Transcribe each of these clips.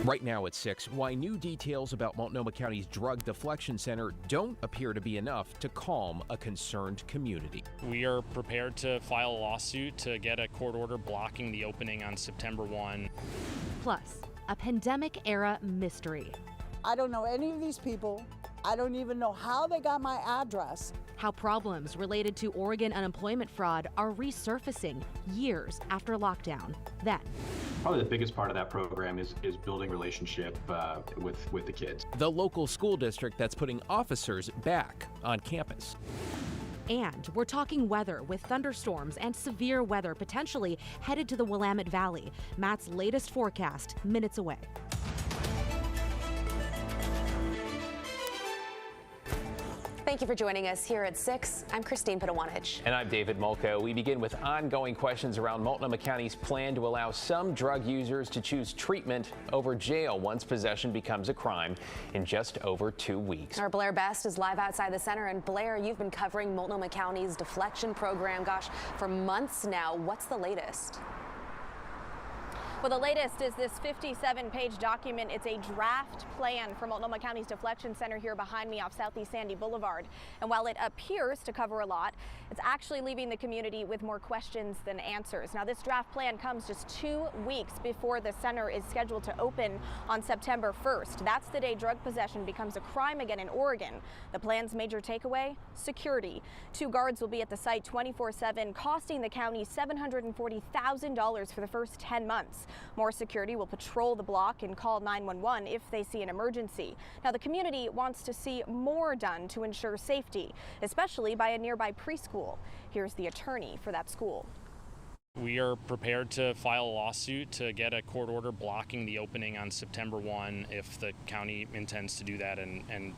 Right now at 6, why new details about Multnomah County's Drug Deflection Center don't appear to be enough to calm a concerned community. We are prepared to file a lawsuit to get a court order blocking the opening on September 1. Plus, a pandemic-era mystery. I don't know any of these people. I don't even know how they got my address. How problems related to Oregon unemployment fraud are resurfacing years after lockdown. Then, probably the biggest part of that program is building relationship with the kids. The local school district that's putting officers back on campus. And we're talking weather with thunderstorms and severe weather potentially headed to the Willamette Valley. Matt's latest forecast minutes away. Thank you for joining us here at 6. I'm Christine Padawanich. And I'm David Mulco. We begin with ongoing questions around Multnomah County's plan to allow some drug users to choose treatment over jail once possession becomes a crime in just over 2 weeks. Our Blair Best is live outside the center. And Blair, you've been covering Multnomah County's deflection program, for months now. What's the latest? Well, the latest is this 57-page document. It's a draft plan for Multnomah County's Deflection Center here behind me off Southeast Sandy Boulevard. And while it appears to cover a lot, it's actually leaving the community with more questions than answers. Now, this draft plan comes just 2 weeks before the center is scheduled to open on September 1st. That's the day drug possession becomes a crime again in Oregon. The plan's major takeaway? Security. 2 guards will be at the site 24/7, costing the county $740,000 for the first 10 months. More security will patrol the block and call 911 if they see an emergency. Now, the community wants to see more done to ensure safety, especially by a nearby preschool. Here's the attorney for that school. We are prepared to file a lawsuit to get a court order blocking the opening on September 1 if the county intends to do that and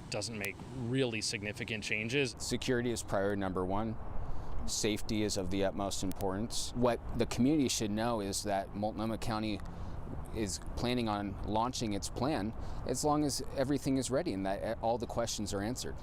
doesn't make really significant changes. Security is priority number 1. Safety is of the utmost importance. What the community should know is that Multnomah County is planning on launching its plan as long as everything is ready and that all the questions are answered.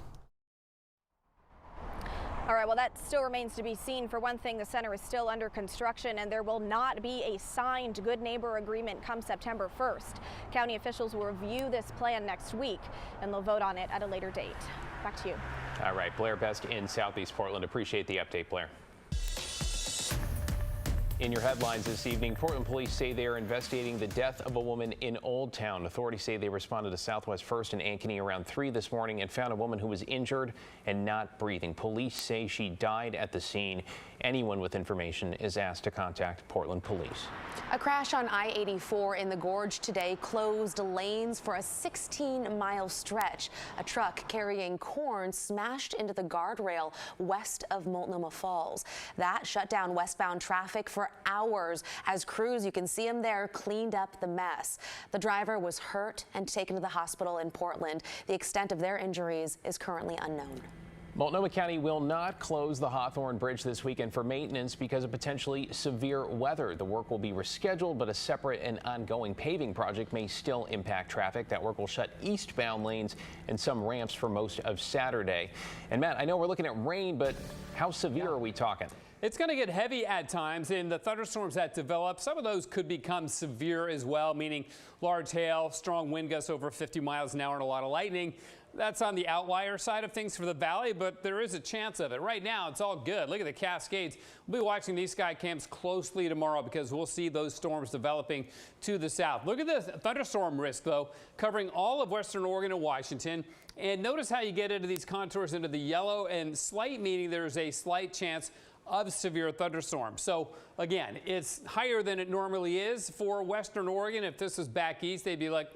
All right, well, that still remains to be seen. For one thing, the center is still under construction and there will not be a signed good neighbor agreement come September 1st. County officials will review this plan next week and they'll vote on it at a later date. Back to you. All right, Blair Best in Southeast Portland. Appreciate the update, Blair. In your headlines this evening, Portland police say they are investigating the death of a woman in Old Town. Authorities say they responded to Southwest First in Ankeny around 3 this morning and found a woman who was injured and not breathing. Police say she died at the scene. Anyone with information is asked to contact Portland police. A crash on I-84 in the Gorge today closed lanes for a 16-mile stretch. A truck carrying corn smashed into the guardrail west of Multnomah Falls. That shut down westbound traffic for hours as crews, you can see them there, cleaned up the mess. The driver was hurt and taken to the hospital in Portland. The extent of their injuries is currently unknown. Multnomah County will not close the Hawthorne Bridge this weekend for maintenance because of potentially severe weather. The work will be rescheduled, but a separate and ongoing paving project may still impact traffic. That work will shut eastbound lanes and some ramps for most of Saturday. And Matt, I know we're looking at rain, but how severe are we talking? It's going to get heavy at times, and the thunderstorms that develop, some of those could become severe as well, meaning large hail, strong wind gusts over 50 miles an hour, and a lot of lightning. That's on the outlier side of things for the valley, but there is a chance of it. Right now, it's all good. Look at the Cascades. We'll be watching these sky cams closely tomorrow because we'll see those storms developing to the south. Look at the thunderstorm risk, though, covering all of western Oregon and Washington. And notice how you get into these contours into the yellow and slight, meaning there's a slight chance of severe thunderstorms. So again, it's higher than it normally is for western Oregon. If this was back east, they'd be like,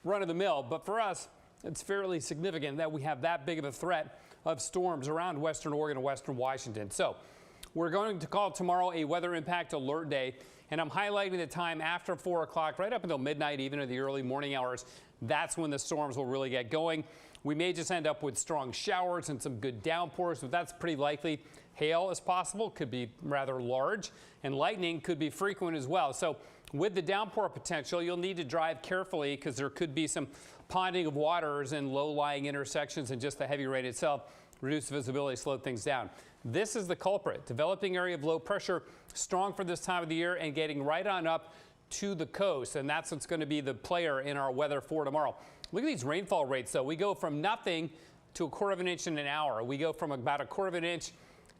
run of the mill. But for us, it's fairly significant that we have that big of a threat of storms around western Oregon and western Washington. So we're going to call tomorrow a weather impact alert day, and I'm highlighting the time after 4 o'clock right up until midnight, even in the early morning hours. That's when the storms will really get going. We may just end up with strong showers and some good downpours, but that's pretty likely. Hail is possible, could be rather large, and lightning could be frequent as well. So with the downpour potential, you'll need to drive carefully because there could be some ponding of waters in low-lying intersections, and just the heavy rain itself reduce visibility, slow things down. This is the culprit. Developing area of low pressure, strong for this time of the year and getting right on up to the coast, and that's what's going to be the player in our weather for tomorrow. Look at these rainfall rates, though. We go from nothing to 1/4 inch in an hour. We go from about 1/4 inch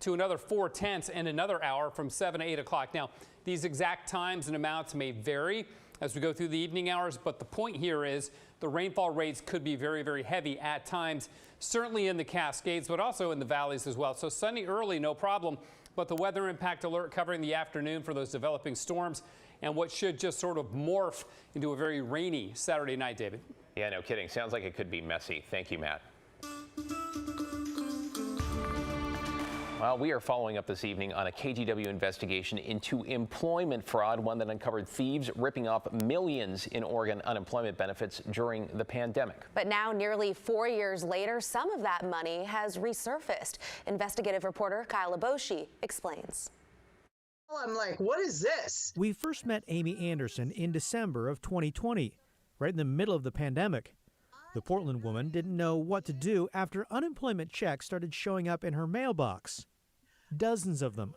to another 4/10 in another hour from 7 to 8 o'clock. Now, these exact times and amounts may vary as we go through the evening hours, but the point here is the rainfall rates could be very, very heavy at times, certainly in the Cascades, but also in the valleys as well. So sunny early, no problem, but the weather impact alert covering the afternoon for those developing storms and what should just sort of morph into a very rainy Saturday night, David. Yeah, no kidding. Sounds like it could be messy. Thank you, Matt. Well, we are following up this evening on a KGW investigation into employment fraud, one that uncovered thieves ripping off millions in Oregon unemployment benefits during the pandemic. But now, nearly 4 years later, some of that money has resurfaced. Investigative reporter Kyle Aboshi explains. I'm like, what is this? We first met Amy Anderson in December of 2020, right in the middle of the pandemic. The Portland woman didn't know what to do after unemployment checks started showing up in her mailbox. Dozens of them.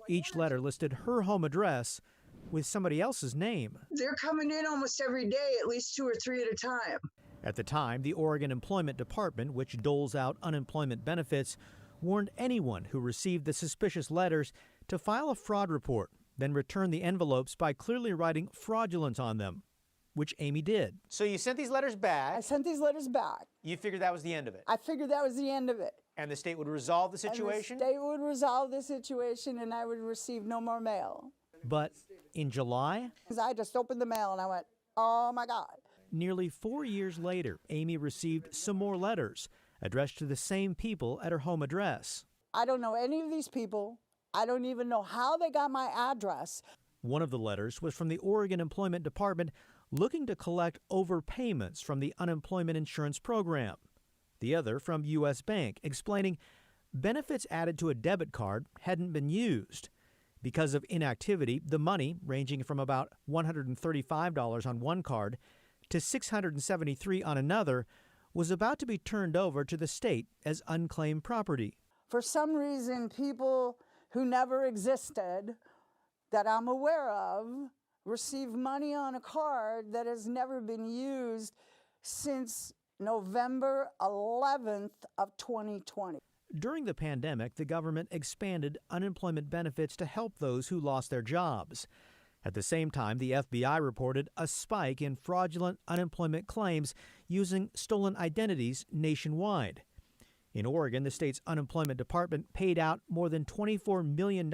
Each letter listed her home address with somebody else's name. They're coming in almost every day, at least 2 or 3 at a time. At the time, the Oregon Employment Department, which doles out unemployment benefits, warned anyone who received the suspicious letters to file a fraud report, then return the envelopes by clearly writing fraudulent on them, which Amy did. So you sent these letters back. I sent these letters back. You figured that was the end of it. I figured that was the end of it. And the state would resolve the situation? And the state would resolve the situation and I would receive no more mail. But in July, I just opened the mail and I went, oh my God. Nearly 4 years later, Amy received some more letters addressed to the same people at her home address. I don't know any of these people. I don't even know how they got my address. One of the letters was from the Oregon Employment Department looking to collect overpayments from the unemployment insurance program. The other from U.S. Bank explaining benefits added to a debit card hadn't been used. Because of inactivity, the money, ranging from about $135 on one card to $673 on another, was about to be turned over to the state as unclaimed property. For some reason, people who never existed that I'm aware of receive money on a card that has never been used since November 11th of 2020. During the pandemic, the government expanded unemployment benefits to help those who lost their jobs. At the same time, the FBI reported a spike in fraudulent unemployment claims using stolen identities nationwide. In Oregon, the state's unemployment department paid out more than $24 million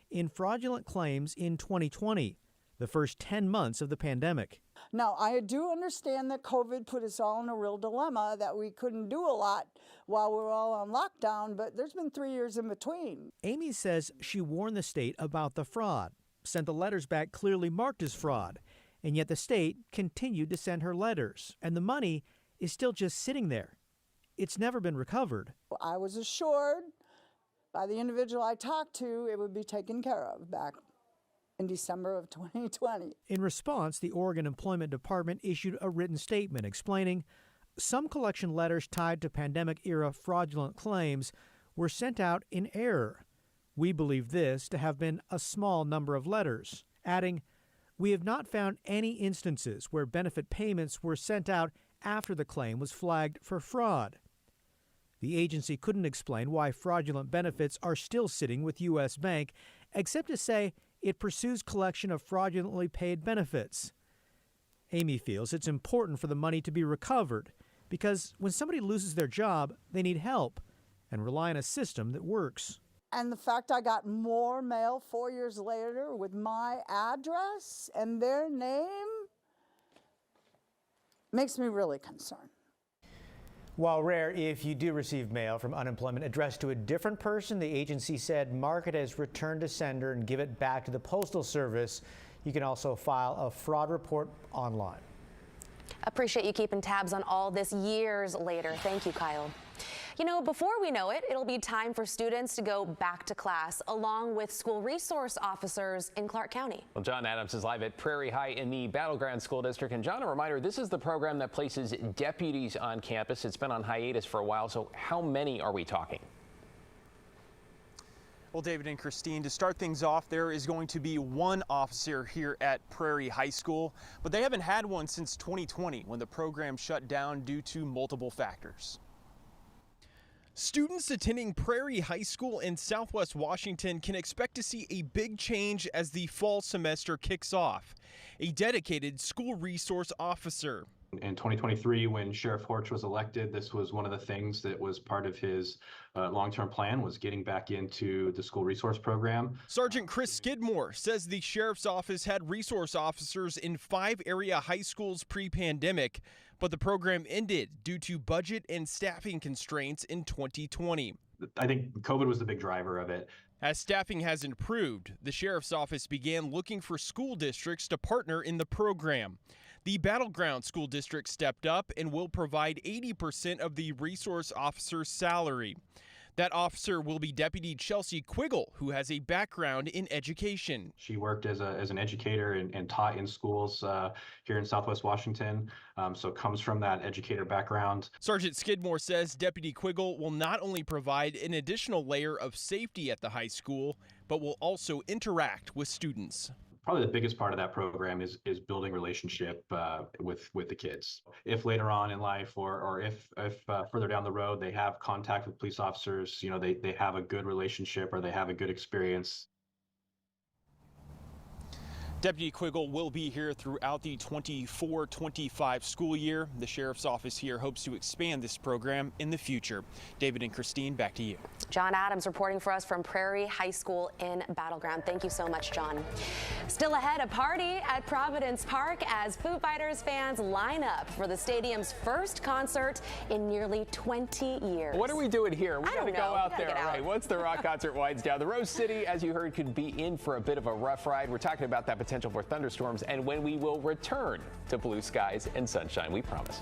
in fraudulent claims in 2020, the first 10 months of the pandemic. Now, I do understand that COVID put us all in a real dilemma, that we couldn't do a lot while we were all on lockdown, but there's been 3 years in between. Amy says she warned the state about the fraud, sent the letters back clearly marked as fraud, and yet the state continued to send her letters, and the money is still just sitting there. It's never been recovered. I was assured by the individual I talked to it would be taken care of back in December of 2020. In response, the Oregon Employment Department issued a written statement explaining some collection letters tied to pandemic-era fraudulent claims were sent out in error. We believe this to have been a small number of letters, adding, "We have not found any instances where benefit payments were sent out after the claim was flagged for fraud." The agency couldn't explain why fraudulent benefits are still sitting with U.S. Bank, except to say it pursues collection of fraudulently paid benefits. Amy feels it's important for the money to be recovered because when somebody loses their job, they need help and rely on a system that works. And the fact I got more mail 4 years later with my address and their name makes me really concerned. While rare, if you do receive mail from unemployment addressed to a different person, the agency said mark it as returned to sender and give it back to the Postal Service. You can also file a fraud report online. Appreciate you keeping tabs on all this years later. Thank you, Kyle. You know, before we know it, it'll be time for students to go back to class, along with school resource officers in Clark County. Well, John Adams is live at Prairie High in the Battleground School District. And John, a reminder, this is the program that places deputies on campus. It's been on hiatus for a while, so how many are we talking? Well, David and Christine, to start things off, there is going to be one officer here at Prairie High School, but they haven't had one since 2020 when the program shut down due to multiple factors. Students attending Prairie High School in Southwest Washington can expect to see a big change as the fall semester kicks off. A dedicated school resource officer. In 2023, when Sheriff Horch was elected, this was one of the things that was part of his long-term plan, was getting back into the school resource program. Sergeant Chris Skidmore says the sheriff's office had resource officers in 5 area high schools pre-pandemic, but the program ended due to budget and staffing constraints in 2020. I think COVID was the big driver of it. As staffing has improved, the sheriff's office began looking for school districts to partner in the program. The Battleground School District stepped up and will provide 80% of the resource officer's salary. That officer will be Deputy Chelsea Quiggle, who has a background in education. She worked as an educator and taught in schools here in Southwest Washington, so comes from that educator background. Sergeant Skidmore says Deputy Quiggle will not only provide an additional layer of safety at the high school, but will also interact with students. Probably the biggest part of that program is building relationship with the kids. If later on in life or if further down the road they have contact with police officers, you know, they have a good relationship or they have a good experience. Deputy Quiggle will be here throughout the 24-25 school year. The sheriff's office here hopes to expand this program in the future. David and Christine, back to you. John Adams reporting for us from Prairie High School in Battleground. Thank you so much, John. Still ahead, a party at Providence Park as Foo Fighters fans line up for the stadium's first concert in nearly 20 years. What are we doing here? We gotta go out there. All right. Once the rock concert winds down, the Rose City, as you heard, could be in for a bit of a rough ride. We're talking about that potential for thunderstorms and when we will return to blue skies and sunshine, we promise.